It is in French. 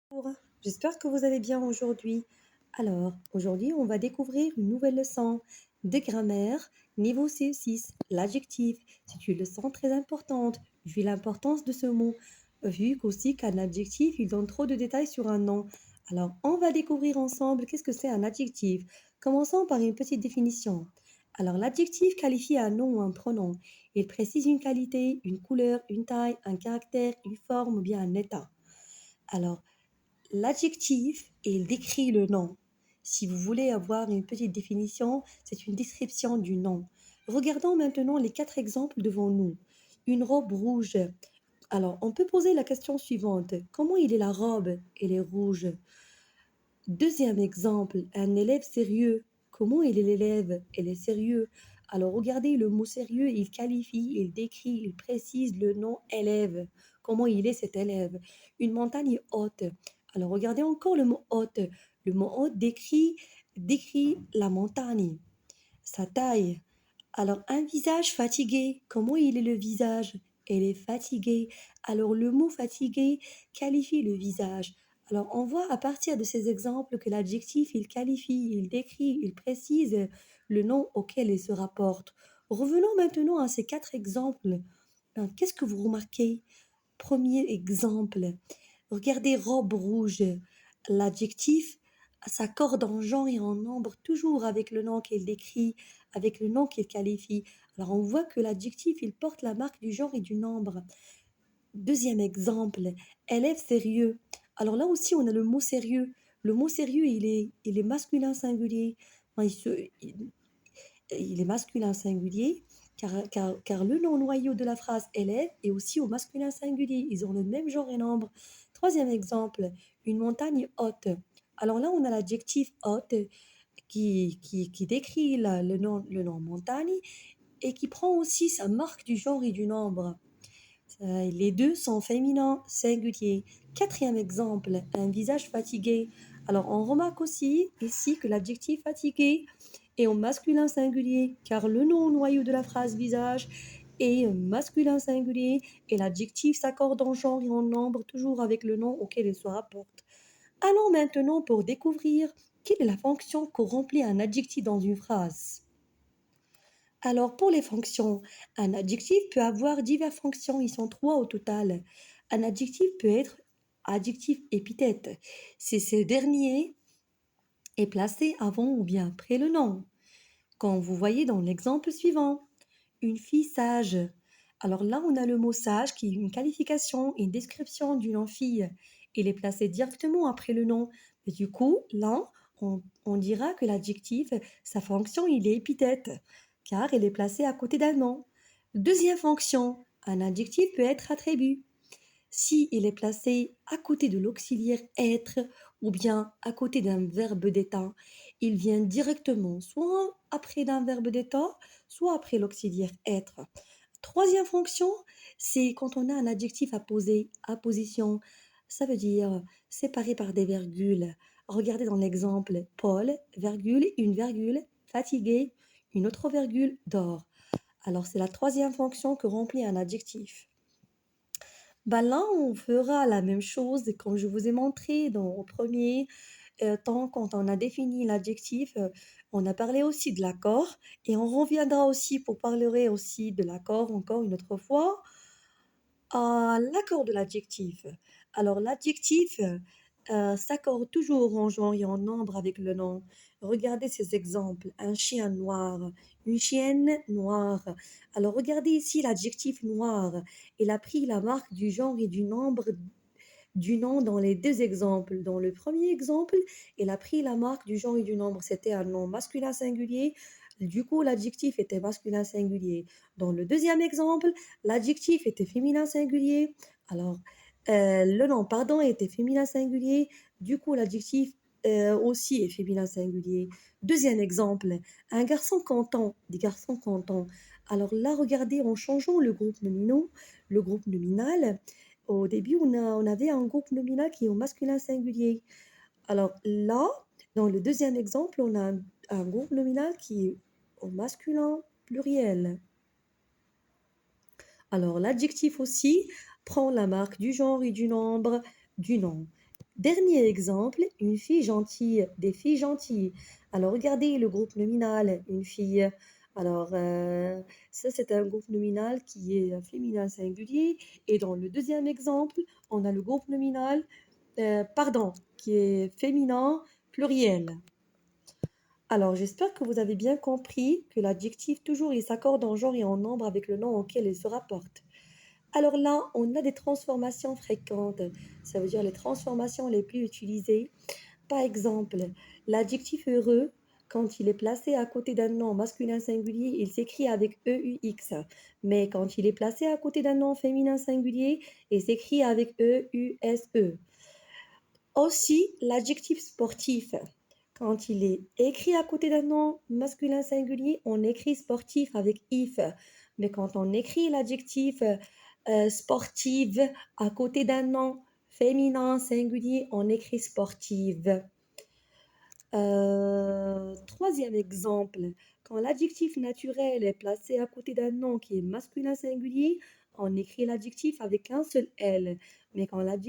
Bonjour, j'espère que vous allez bien aujourd'hui. Alors, aujourd'hui, on va découvrir une nouvelle leçon de grammaire niveau C6, l'adjectif. C'est une leçon très importante, vu l'importance de ce mot, vu qu'aussi qu'un adjectif, il donne trop de détails sur un nom. Alors, on va découvrir ensemble qu'est-ce que c'est un adjectif. Commençons par une petite définition. Alors, l'adjectif qualifie un nom ou un pronom. Il précise une qualité, une couleur, une taille, un caractère, une forme ou bien un état. Alors, l'adjectif, il décrit le nom. Si vous voulez avoir une petite définition, c'est une description du nom. Regardons maintenant les quatre exemples devant nous. Une robe rouge. Alors, on peut poser la question suivante. Comment il est la robe? Elle est rouge. Deuxième exemple, un élève sérieux. Comment il est l'élève? Elle est sérieux. Alors, regardez le mot sérieux, il qualifie, il décrit, il précise le nom élève. Comment il est cet élève? Une montagne haute. Alors, regardez encore le mot haute. Le mot haute décrit la montagne, sa taille. Alors, un visage fatigué. Comment il est le visage? Elle est fatiguée. Alors, le mot fatigué qualifie le visage. Alors, on voit à partir de ces exemples que l'adjectif, il qualifie, il décrit, il précise le nom auquel il se rapporte. Revenons maintenant à ces quatre exemples. Qu'est-ce que vous remarquez? Premier exemple, regardez robe rouge. L'adjectif s'accorde en genre et en nombre toujours avec le nom qu'il décrit, avec le nom qu'il qualifie. Alors on voit que l'adjectif, il porte la marque du genre et du nombre. Deuxième exemple, élève sérieux. Alors là aussi, on a le mot sérieux. Le mot sérieux, il est masculin singulier. Enfin, il est masculin singulier car le nom noyau de la phrase élève est aussi au masculin singulier. Ils ont le même genre et nombre. Troisième exemple, une montagne haute. Alors là, on a l'adjectif haute qui décrit le nom montagne et qui prend aussi sa marque du genre et du nombre. Les deux sont féminins, singuliers. Quatrième exemple, un visage fatigué. Alors, on remarque aussi ici que l'adjectif fatigué est au masculin singulier, car le nom au noyau de la phrase visage est masculin singulier et l'adjectif s'accorde en genre et en nombre, toujours avec le nom auquel il se rapporte. Allons maintenant pour découvrir quelle est la fonction que remplit un adjectif dans une phrase. Alors, pour les fonctions, un adjectif peut avoir diverses fonctions, ils sont trois au total. Un adjectif peut être adjectif épithète. C'est ce dernier est placé avant ou bien après le nom. Quand vous voyez dans l'exemple suivant, une fille sage. Alors là, on a le mot sage qui est une qualification, une description d'une fille. Il est placé directement après le nom. Et du coup, là, on dira que l'adjectif, sa fonction, il est épithète, car il est placé à côté d'un nom. Deuxième fonction, un adjectif peut être attribut. Si il est placé à côté de l'auxiliaire être ou bien à côté d'un verbe d'état, il vient directement soit après d'un verbe d'état, soit après l'auxiliaire être. Troisième fonction, c'est quand on a un adjectif à poser, à position. Ça veut dire séparé par des virgules. Regardez dans l'exemple, Paul, virgule, une virgule, fatigué, une autre virgule, dort. Alors c'est la troisième fonction que remplit un adjectif. Bah là, on fera la même chose comme je vous ai montré au premier temps quand on a défini l'adjectif. On a parlé aussi de l'accord et on reviendra aussi pour parler aussi de l'accord encore une autre fois à l'accord de l'adjectif. Alors l'adjectif s'accorde toujours en genre et en nombre avec le nom. Regardez ces exemples. Un chien noir, une chienne noire. Alors regardez ici l'adjectif noir. Il a pris la marque du genre et du nombre du nom dans les deux exemples. Dans le premier exemple, il a pris la marque du genre et du nombre. C'était un nom masculin singulier. Du coup, l'adjectif était masculin singulier. Dans le deuxième exemple, l'adjectif était féminin singulier. Alors, le nom, pardon, était féminin singulier. Du coup, l'adjectif aussi est féminin singulier. Deuxième exemple, un garçon content, des garçons contents. Alors là, regardez, en changeant le groupe nominal, au début, on avait un groupe nominal qui est au masculin singulier. Alors là, dans le deuxième exemple, on a un groupe nominal qui est au masculin pluriel. Alors l'adjectif aussi prend la marque du genre et du nombre du nom. Dernier exemple, une fille gentille, des filles gentilles. Alors regardez le groupe nominal, une fille. Alors ça c'est un groupe nominal qui est féminin singulier. Et dans le deuxième exemple, on a le groupe nominal, qui est féminin pluriel. Alors j'espère que vous avez bien compris que l'adjectif toujours il s'accorde en genre et en nombre avec le nom auquel il se rapporte. Alors là, on a des transformations fréquentes. Ça veut dire les transformations les plus utilisées. Par exemple, l'adjectif heureux, quand il est placé à côté d'un nom masculin singulier, il s'écrit avec EUX. Mais quand il est placé à côté d'un nom féminin singulier, il s'écrit avec EUSE. Aussi, l'adjectif sportif, quand il est écrit à côté d'un nom masculin singulier, on écrit sportif avec if. Mais quand on écrit l'adjectif sportive à côté d'un nom féminin singulier, on écrit sportive. Troisième exemple, quand l'adjectif naturel est placé à côté d'un nom qui est masculin singulier, on écrit l'adjectif avec un seul L. Mais quand l'adjectif